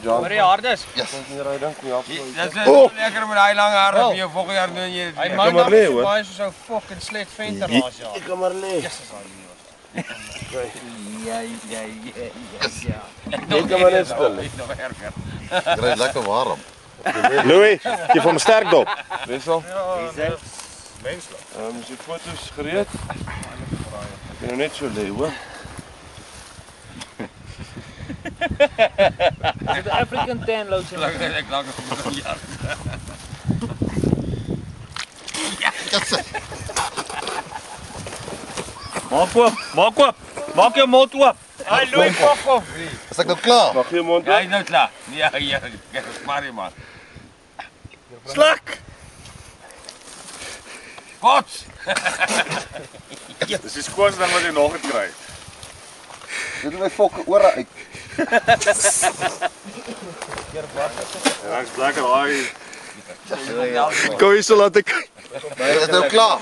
Maar die hardes. Yes. Dat is lekker met die lange haren van je volgend jaar doen je. Hij maakt nog eens bij zo'n fucking slit venter als ja. Ik kan maar leeg. Ik kan maar net spullen. Nog erger. Het rijdt lekker warm. Louis, je van me sterk op. Wissel. Ja. Is je foto's gereed? Ik ben nog net zo leeuwen. De African tan loodje. Ik lag het ja. Maak op, maak je mond op. Hey Louis, pak op. Is dat nou klaar? Mag je mond Ja, hij op? is nou klaar. Ja, maar je man. Slak! Wat? Dus is koos dan wat je nog het krijgt. Dit is mijn fokken oor uit. Ja, is lekker haai. Kom je zo laten. Is dat nou klaar?